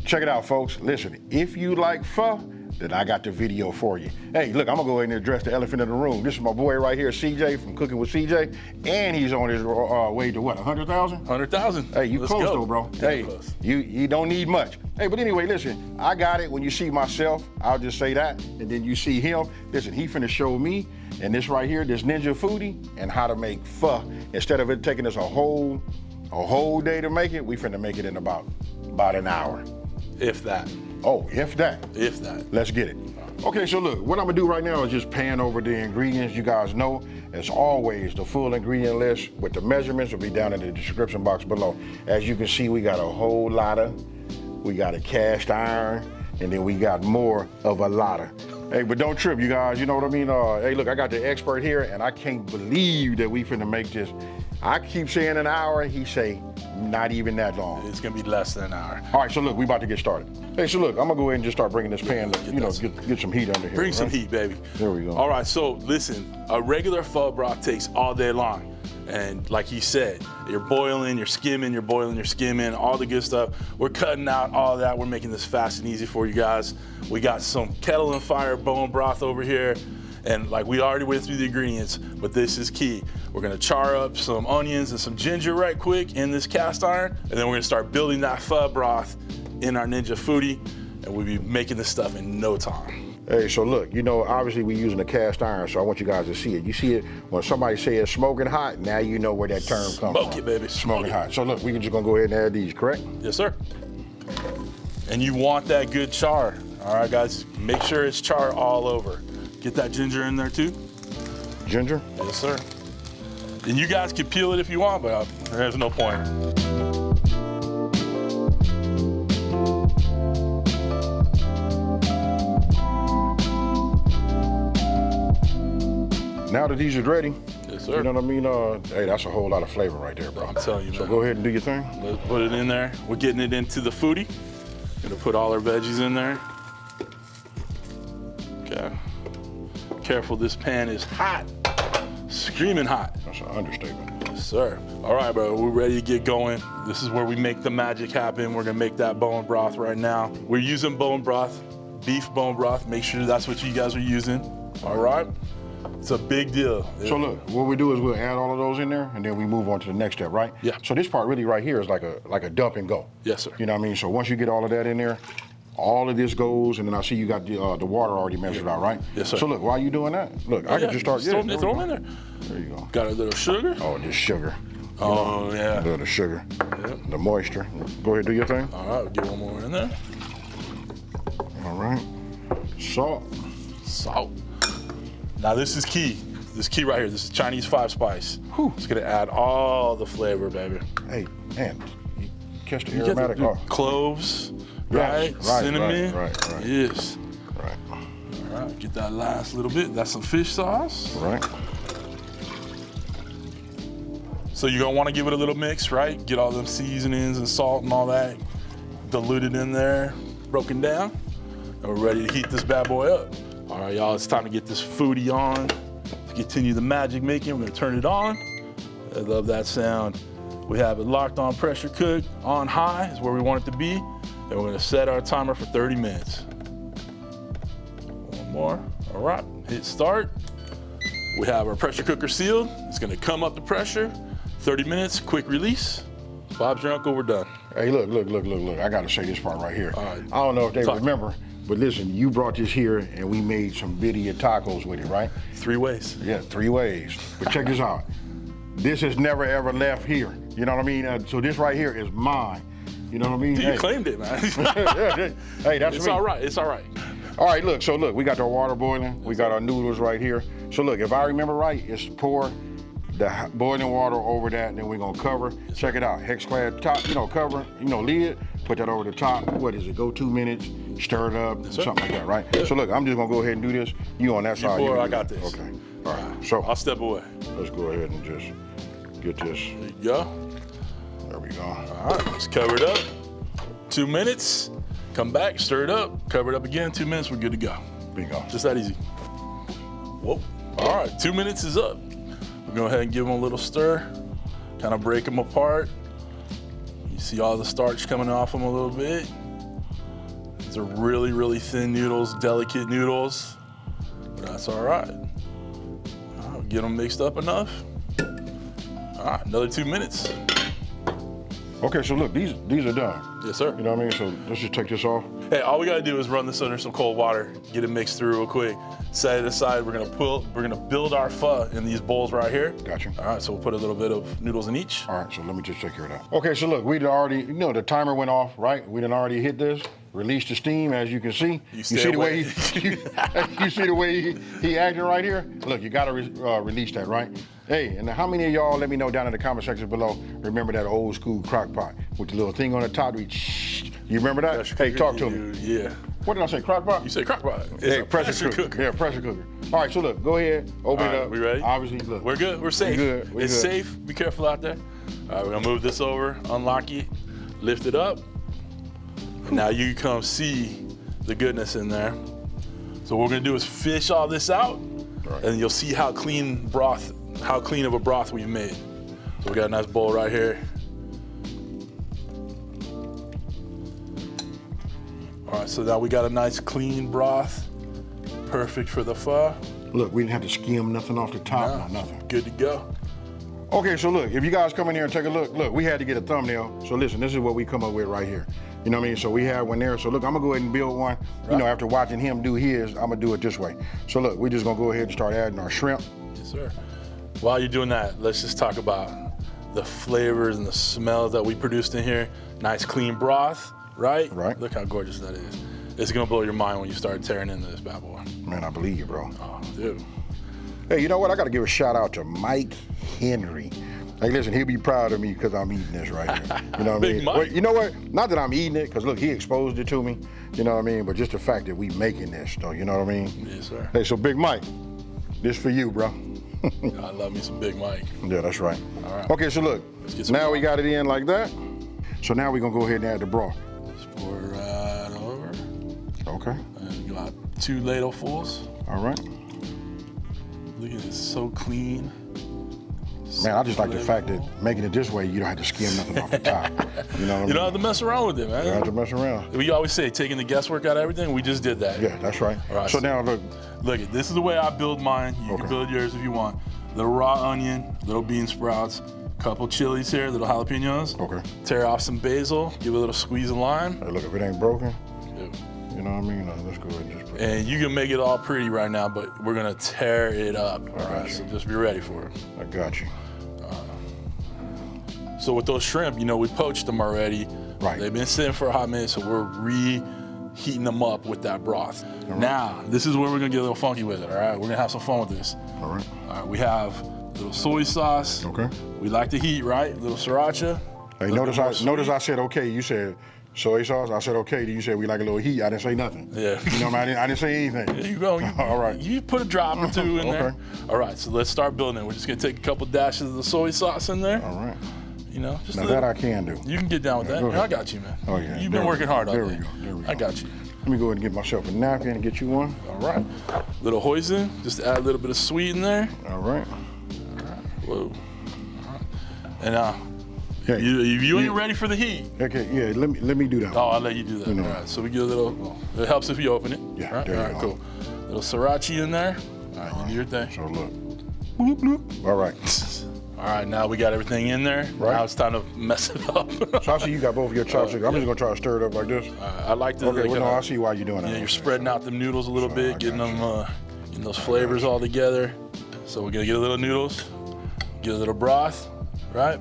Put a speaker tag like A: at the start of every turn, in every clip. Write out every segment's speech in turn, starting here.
A: Check it out, folks. Listen, if you like pho, then I got the video for you. Hey, look, I'm gonna go ahead and address the elephant in the room. This is my boy right here, CJ from Cooking with CJ, and he's on his way to what, 100,000?
B: 100,000.
A: Hey, you
B: Let's
A: close
B: go.
A: though, bro.
B: Yeah,
A: Hey,
B: close.
A: you don't need much. Hey, but anyway, listen, I got it. When you see myself, I'll just say that, and then you see him. Listen, he finna show me, and this right here, this Ninja Foodie, and how to make pho. Instead of it taking us a whole day to make it, we finna make it in about an hour.
B: If that.
A: Oh, if that.
B: If that.
A: Let's get it. Okay, so look, what I'm gonna do right now is just pan over the ingredients. You guys know, as always, the full ingredient list with the measurements will be down in the description box below. As you can see, we got a whole lot of, we got a cast iron, and then we got more of a lotta. Hey, but don't trip, you guys, you know what I mean? Hey, look, I got the expert here, and I can't believe that we finna make this. I keep saying an hour, he say not even that long.
B: It's gonna be less than an hour.
A: All right, so look, we about to get started. Hey, so look, I'm gonna go ahead and just start bringing this pan, get some heat under here.
B: Bring some heat, baby.
A: There we go.
B: All right, so listen, a regular pho broth takes all day long. And like he said, you're boiling, you're skimming, you're boiling, you're skimming, all the good stuff. We're cutting out all that. We're making this fast and easy for you guys. We got some kettle and fire bone broth over here. And like we already went through the ingredients, but this is key. We're gonna char up some onions and some ginger right quick in this cast iron, and then we're gonna start building that pho broth in our Ninja Foodie, and we'll be making this stuff in no time.
A: Hey, so look, you know, obviously we're using a cast iron, so I want you guys to see it. You see it, when somebody say it's smoking hot, now you know where that term comes from.
B: Smoke it, baby.
A: Smoking hot. So look, we're just gonna go ahead and add these, correct?
B: Yes, sir. And you want that good char. All right, guys, make sure it's char all over. Get that ginger in there too.
A: Ginger?
B: Yes, sir. And you guys can peel it if you want, but there's no point.
A: Now that these are ready,
B: Yes, sir.
A: you know what I mean? Hey, that's a whole lot of flavor right there, bro.
B: I'm telling you,
A: So
B: man.
A: go ahead and do your thing.
B: Let's put it in there. We're getting it into the foodie. Gonna put all our veggies in there. Okay. Careful, this pan is hot. Screaming hot.
A: That's an understatement.
B: Yes, sir. All right, bro, we're ready to get going. This is where we make the magic happen. We're gonna make that bone broth right now. We're using bone broth, beef bone broth. Make sure that's what you guys are using. All right? It's a big deal.
A: So look, what we do is we'll add all of those in there, and then we move on to the next step, right?
B: Yeah.
A: So this part really right here is like a dump and go.
B: Yes, sir.
A: You know what I mean? So once you get all of that in there, all of this goes, and then I see you got the water already measured out, right?
B: Yes, sir.
A: So look, while you doing that, look, I can just start.
B: Throw them in there.
A: There you go.
B: Got a little sugar.
A: Oh, this sugar.
B: Oh, yeah.
A: A little sugar.
B: Yep.
A: The moisture. Go ahead, do your thing.
B: All right, we'll get one more in there.
A: All right. Salt.
B: Salt. Now this is key. This is key right here. This is Chinese 5-spice.
A: Whew.
B: It's gonna add all the flavor, baby.
A: Hey, man, you catch the
B: You get
A: aromatic.
B: the cloves, right?
A: Right,
B: Cinnamon.
A: right.
B: Yes.
A: Right.
B: All right, get that last little bit. That's some fish sauce.
A: Right.
B: So you're gonna wanna give it a little mix, right? Get all them seasonings and salt and all that diluted in there, broken down. And we're ready to heat this bad boy up. All right, y'all, it's time to get this foodie on. To continue the magic making, we're gonna turn it on. I love that sound. We have it locked on pressure cook, on high is where we want it to be. And we're gonna set our timer for 30 minutes. One more, all right, hit start. We have our pressure cooker sealed. It's gonna come up to pressure, 30 minutes, quick release. Bob's your uncle, we're done.
A: Hey, look. I gotta say this part right here.
B: All right.
A: I don't know if they
B: Talk.
A: remember, but listen, you brought this here and we made some birria tacos with it, right?
B: 3 ways.
A: Yeah, 3 ways. But check this out. This has never ever left here. You know what I mean? So this right here is mine. You know what I mean?
B: You claimed it, man.
A: Hey, that's
B: It's
A: me.
B: all right, it's all right.
A: All right, look, so look, we got our water boiling. We got our noodles right here. So look, if I remember right, it's pour the boiling water over that, and then we're gonna cover. Check it out, hex clad top, cover, lid, put that over the top. What is it, go 2 minutes, stir it up, something like that, right? So look, I'm just gonna go ahead and do this. You on that side.
B: pour,
A: you
B: I
A: do
B: got
A: that.
B: this.
A: Okay, all right, so
B: I'll step away.
A: let's go ahead and just get this.
B: There you go.
A: There we go.
B: All right, let's cover it up. 2 minutes, come back, stir it up, cover it up again, 2 minutes, we're good to go.
A: Bingo.
B: Just that easy. Whoa. All right, 2 minutes is up. We'll go ahead and give them a little stir, kind of break them apart. You see all the starch coming off them a little bit. They're really, really thin noodles, delicate noodles. But that's all right. Get them mixed up enough. All right, another 2 minutes.
A: Okay, so look, these are done.
B: Yes, sir.
A: You know what I mean? So let's just take this off.
B: Hey, all we gotta do is run this under some cold water, get it mixed through real quick, set it aside. We're gonna build our pho in these bowls right here.
A: Gotcha.
B: All right, so we'll put a little bit of noodles in each.
A: All right, so let me just take care of that. Okay, so look, we'd already, the timer went off, right? We done already hit this, released the steam, as you can see. You see the way you see the way he acting right here? Look, you gotta release that, right? Hey, and how many of y'all, let me know down in the comment section below, remember that old school crock pot with the little thing on the top? You remember that? Hey, talk to me.
B: Yeah.
A: What did I say, crock pot?
B: You say crock pot. It's
A: Yeah,
B: a pressure cooker.
A: Yeah, pressure cooker. All right, so look, go ahead, open it up.
B: We ready?
A: Obviously, look.
B: We're good, we're safe.
A: We're
B: It's
A: good.
B: safe, be careful out there. All right, we're gonna move this over, unlock it, lift it up. And now you can come see the goodness in there. So what we're gonna do is fish all this out,
A: Right.
B: and you'll see how clean of a broth we've made. So we got a nice bowl right here. All right, so now we got a nice clean broth, perfect for the pho.
A: Look, we didn't have to skim nothing off the top, no, nothing.
B: Good to go.
A: Okay, so look, if you guys come in here and take a look, we had to get a thumbnail. So listen, this is what we come up with right here. You know what I mean? So we have one there. So look, I'm gonna go ahead and build one.
B: Right.
A: You know, after watching him do his, I'm gonna do it this way. So look, we're just gonna go ahead and start adding our shrimp.
B: Yes, sir. While you're doing that, let's just talk about the flavors and the smells that we produced in here. Nice clean broth, right?
A: Right.
B: Look how gorgeous that is. It's gonna blow your mind when you start tearing into this bad boy.
A: Man, I believe you, bro.
B: Oh, dude.
A: Hey, you know what? I gotta give a shout out to Mike Henry. Hey, listen, he'll be proud of me because I'm eating this right here. You know what I
B: Big
A: mean?
B: Mike.
A: Well, you know what? Not that I'm eating it, because look, he exposed it to me. You know what I mean? But just the fact that we making this, though, you know what I mean?
B: Yes, sir.
A: Hey, so Big Mike, this for you, bro.
B: I love me some Big Mike.
A: Yeah, that's right.
B: All right.
A: Okay, so look,
B: get some
A: now
B: broth.
A: we got it in like that. So now we're gonna go ahead and add the broth.
B: Just pour it right over.
A: Okay,
B: And you got 2 ladlefuls.
A: all right.
B: Look at this, so clean.
A: Man, I just like the fact that making it this way, you don't have to skim nothing off the top. You know what I mean?
B: You don't have to mess around with it, man.
A: You don't have to mess around.
B: We always say taking the guesswork out of everything. We just did that.
A: Yeah, that's right.
B: All right,
A: So now look,
B: Look, this is the way I build mine. You
A: Okay.
B: can build yours if you want. Little raw onion, little bean sprouts, couple chilies here, little jalapenos.
A: okay.
B: Tear off some basil, give it a little squeeze of lime.
A: Hey, look, if it ain't broken,
B: Yeah.
A: you know what I mean? Let's go ahead and just put it.
B: And you can make it all pretty right now, but we're gonna tear it up. All right, so just be ready for it.
A: I got you.
B: So with those shrimp, we poached them already.
A: Right.
B: They've been sitting for a hot minute, so we're reheating them up with that broth.
A: right.
B: Now, this is where we're gonna get a little funky with it, all right? We're gonna have some fun with this.
A: All right.
B: All right, we have a little soy sauce.
A: Okay.
B: We like the heat, right? A little Sriracha.
A: Hey, notice I said okay. You said soy sauce. I said okay. You said we like a little heat. I didn't say nothing.
B: Yeah.
A: You know what I mean? I didn't say anything.
B: There you go.
A: All right.
B: You put a drop or 2 in there.
A: Okay.
B: All right, so let's start building it. We're just gonna take a couple dashes of the soy sauce in there.
A: All right.
B: Just
A: Now
B: a little.
A: that I can do.
B: You can get down with that.
A: Go ahead.
B: I got you, man.
A: Oh, yeah.
B: You've
A: There
B: been
A: we
B: working
A: go.
B: hard all
A: There
B: day.
A: we go. There we
B: I
A: go.
B: got you.
A: Let me go ahead and get myself a napkin and get you one.
B: All right. Little hoisin, just to add a little bit of sweet in there.
A: All right.
B: Whoa. All right. And
A: Yeah.
B: you ain't ready for the heat.
A: Okay. Yeah. Let me do that.
B: Oh, I'll let you do that.
A: You know.
B: All right. So we get a little. It helps if you open it.
A: Yeah,
B: All right.
A: there you
B: All right.
A: go.
B: Cool. Little sriracha in there. All right. You do your thing.
A: So look. Bloop, bloop. All right.
B: All right. Now we got everything in there.
A: Right.
B: Now it's time to mess it up.
A: So I see you got both of your chopsticks. I'm just gonna try to stir it up like this.
B: I like to.
A: Okay.
B: like,
A: Well, no, I see why you're doing that.
B: You're spreading out them noodles a little
A: I
B: bit, getting
A: got
B: them, getting those flavors all together. So we're gonna get a little noodles, get a little broth, right?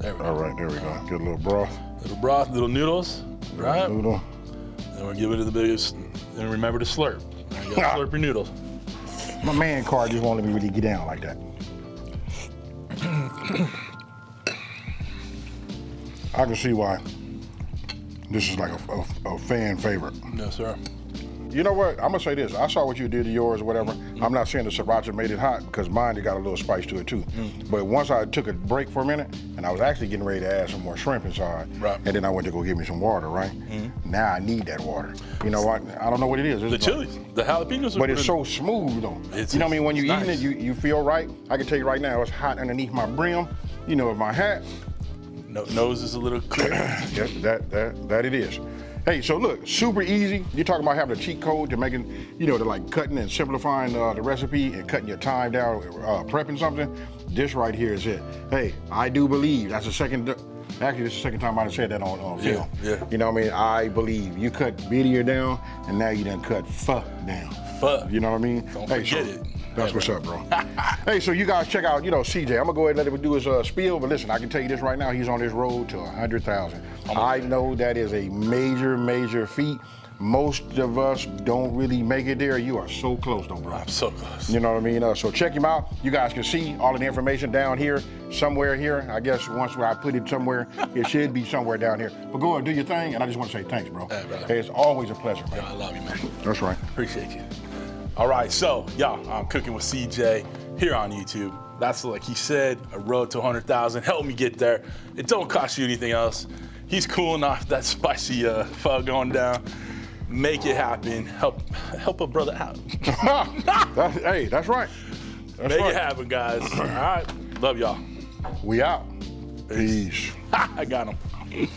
B: There we go.
A: All right. There we go. Get a little broth.
B: Little broth, little noodles, right?
A: Noodle.
B: And we'll give it to the biggest. And remember to slurp. You gotta slurp your noodles.
A: My man card just won't let me really get down like that. I can see why this is like a fan favorite.
B: Yes, sir.
A: You know what? I'm gonna say this. I saw what you did to yours or whatever. I'm not saying the sriracha made it hot because mine got a little spice to it too. But once I took a break for a minute and I was actually getting ready to add some more shrimp inside,
B: Right.
A: and then I went to go get me some water, right? Now I need that water. You know what? I don't know what it is.
B: The chilies, the jalapenos are
A: But it's
B: good.
A: so smooth though.
B: It's-
A: You know what I mean? When
B: it's
A: you're eating
B: nice.
A: it, you feel right. I can tell you right now, it's hot underneath my brim. Of my hat.
B: Nose is a little clear.
A: Yes, that it is. Hey, so look, super easy. You're talking about having a cheat code to making, you know, to like cutting and simplifying the recipe and cutting your time down, prepping something. This right here is it. Hey, I do believe that's the second. Actually, this is the second time I've said that on film.
B: Yeah.
A: You know what I mean? I believe you cut Beatier down, and now you done cut Pho down.
B: Pho.
A: You know what I mean?
B: Don't forget it.
A: That's what's up, bro. Hey, so you guys check out, you know, CJ. I'm gonna go ahead and let him do his spiel, but listen, I can tell you this right now, he's on this road to 100,000. I know that is a major, major feat. Most of us don't really make it there. You are so close, though, bro.
B: I'm so close.
A: You know what I mean? So check him out. You guys can see all of the information down here, somewhere here. I guess once I put it somewhere, it should be somewhere down here. But go ahead and do your thing, and I just want to say thanks, bro. Hey, it's always a pleasure, man.
B: I love you, man.
A: That's right.
B: Appreciate you. All right, so y'all, I'm cooking with CJ here on YouTube. That's, like he said, a road to 100,000. Help me get there. It don't cost you anything else. He's cooling off that spicy pho going down. Make it happen. Help a brother out.
A: Hey, that's right. That's
B: Make
A: right.
B: it happen, guys. All right, love y'all.
A: We out. Peace.
B: I got him.